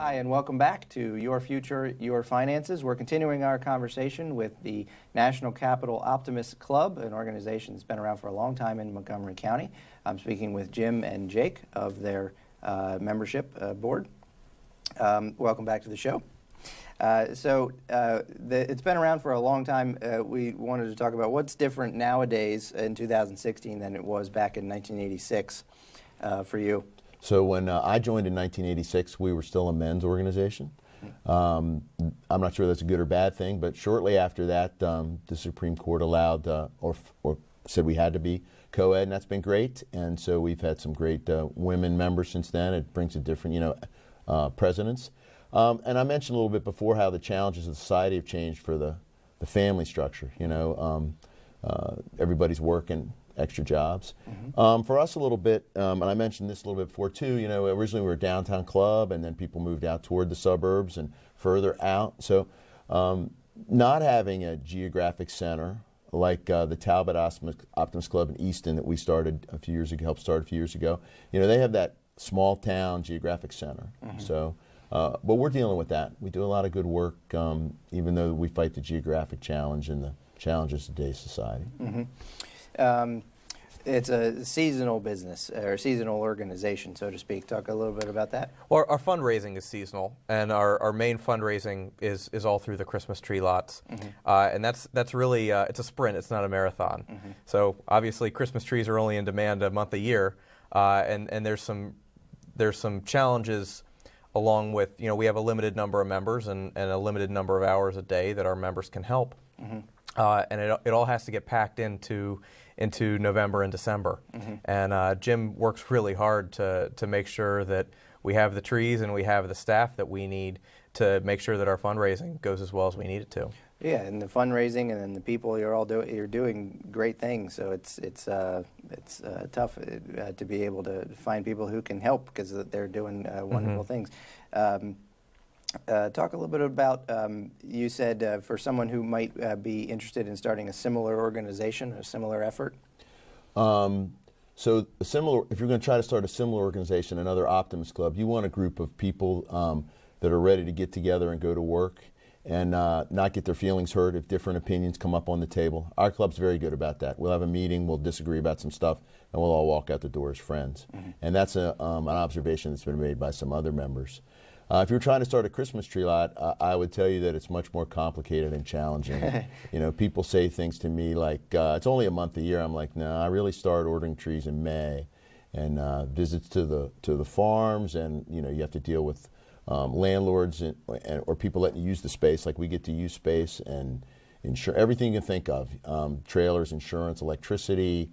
Hi, and welcome back to Your Future, Your Finances. We're continuing our conversation with the National Capital Optimist Club, an organization that's been around for a long time in Montgomery County. I'm speaking with Jim and Jake of their membership board. Welcome back to the show. It's been around for a long time. We wanted to talk about what's different nowadays in 2016 than it was back in 1986 for you. So when I joined in 1986, we were still a men's organization. I'm not sure that's a good or bad thing, but shortly after that, the Supreme Court allowed or said we had to be co-ed, and that's been great. And so we've had some great women members since then. It brings a different, presidents. And I mentioned a little bit before how the challenges of society have changed for the family structure. Everybody's working extra jobs. For us a little bit, and I mentioned this a little bit before too, originally we were a downtown club and then people moved out toward the suburbs and further out. So not having a geographic center like the Talbot Optimist Club in Easton that we started a few years ago, helped start a few years ago, they have that small town geographic center. So, but we're dealing with that. We do a lot of good work, even though we fight the geographic challenge and the challenges of today's society. It's a seasonal business, or seasonal organization, so to speak. Talk a little bit about that. Well, our fundraising is seasonal, and our main fundraising is all through the Christmas tree lots. And that's really, it's a sprint, it's not a marathon. So obviously Christmas trees are only in demand a month a year, and there's some challenges along with, we have a limited number of members and a limited number of hours a day that our members can help. And it all has to get packed into November and December. And Jim works really hard to make sure that we have the trees and we have the staff that we need to make sure that our fundraising goes as well as we need it to. Yeah, and the fundraising and then the people you're doing great things. So it's tough to be able to find people who can help because they're doing wonderful things. Talk a little bit about, you said for someone who might be interested in starting a similar organization, a similar effort. So if you're going to try to start a similar organization, another Optimist Club, you want a group of people that are ready to get together and go to work and not get their feelings hurt if different opinions come up on the table. Our club's very good about that. We'll have a meeting, we'll disagree about some stuff, and we'll all walk out the door as friends. And that's an observation that's been made by some other members. If you're trying to start a Christmas tree lot, I would tell you that it's much more complicated and challenging. People say things to me like, it's only a month a year. I'm like, no, I really start ordering trees in May. And visits to the farms, and you have to deal with landlords or people letting you use the space, like we get to use space, and everything you can think of, trailers, insurance, electricity.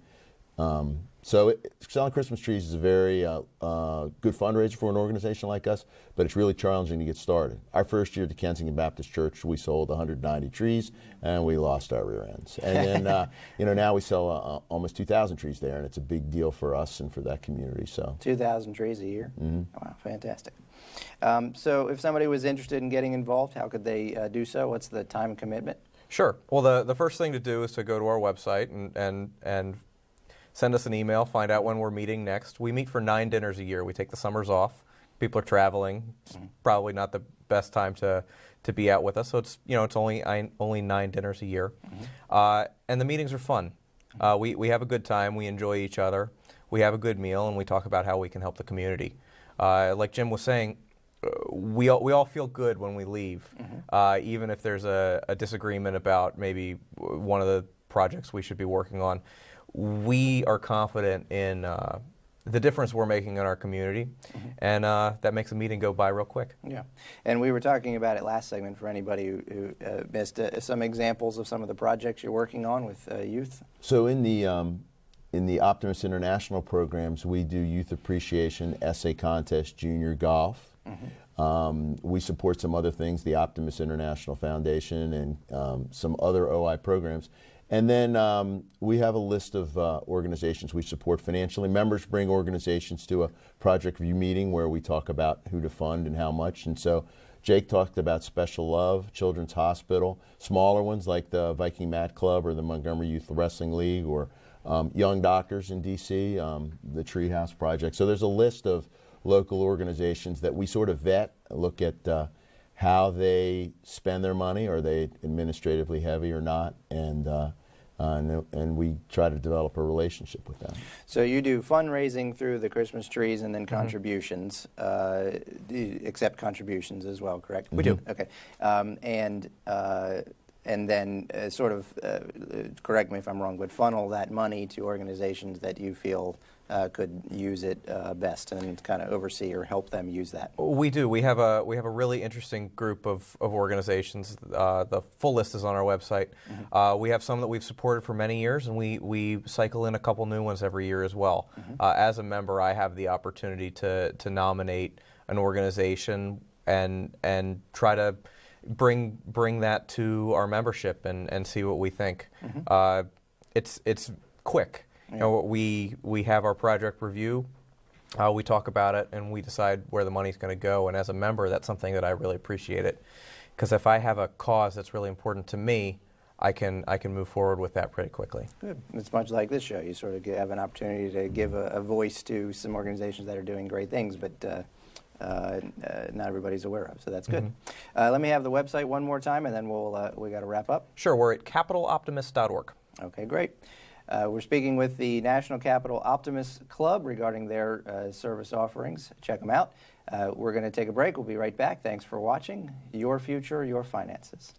So selling Christmas trees is a very good fundraiser for an organization like us, but it's really challenging to get started. Our first year at the Kensington Baptist Church, we sold 190 trees, and we lost our rear ends. And then, now we sell almost 2,000 trees there, and it's a big deal for us and for that community. So 2,000 trees a year? Wow, fantastic. So if somebody was interested in getting involved, how could they do so? What's the time commitment? Sure. Well, the first thing to do is to go to our website and send us an email, find out when we're meeting next. We meet for 9 dinners a year. We take the summers off. People are traveling. It's probably not the best time to be out with us. So it's it's only 9 dinners a year. And the meetings are fun. We have a good time. We enjoy each other. We have a good meal, and we talk about how we can help the community. Like Jim was saying, we all feel good when we leave, even if there's a disagreement about maybe one of the projects we should be working on. We are confident in the difference we're making in our community, and that makes a meeting go by real quick. Yeah, and we were talking about it last segment for anybody who missed some examples of some of the projects you're working on with youth. So in the Optimist International programs, we do youth appreciation, essay contest, junior golf. We support some other things, the Optimist International Foundation and some other OI programs. And then we have a list of organizations we support financially. Members bring organizations to a project review meeting where we talk about who to fund and how much. And so Jake talked about Special Love, Children's Hospital, smaller ones like the Viking Mat Club or the Montgomery Youth Wrestling League, or Young Doctors in D.C., the Treehouse Project. So there's a list of local organizations that we sort of vet, look at how they spend their money. Are they administratively heavy or not? And we try to develop a relationship with them. So you do fundraising through the Christmas trees and then contributions. Do you accept contributions as well, correct? We do. Okay. And then sort of, correct me if I'm wrong, but funnel that money to organizations that you feel could use it best, and kind of oversee or help them use that. We do. We have a really interesting group of organizations. The full list is on our website. We have some that we've supported for many years, and we cycle in a couple new ones every year as well. As a member, I have the opportunity to nominate an organization and try to bring that to our membership and see what we think. It's quick. You know, we have our project review, we talk about it, and we decide where the money's going to go. And as a member, that's something that I really appreciate it, because if I have a cause that's really important to me, I can move forward with that pretty quickly. Good. It's much like this show. You sort of have an opportunity to give a voice to some organizations that are doing great things, but not everybody's aware of. So that's good. Let me have the website one more time, and then we got to wrap up. Sure. We're at capitaloptimist.org. Okay, great. We're speaking with the National Capital Optimist Club regarding their service offerings. Check them out. We're going to take a break. We'll be right back. Thanks for watching. Your Future, Your Finances.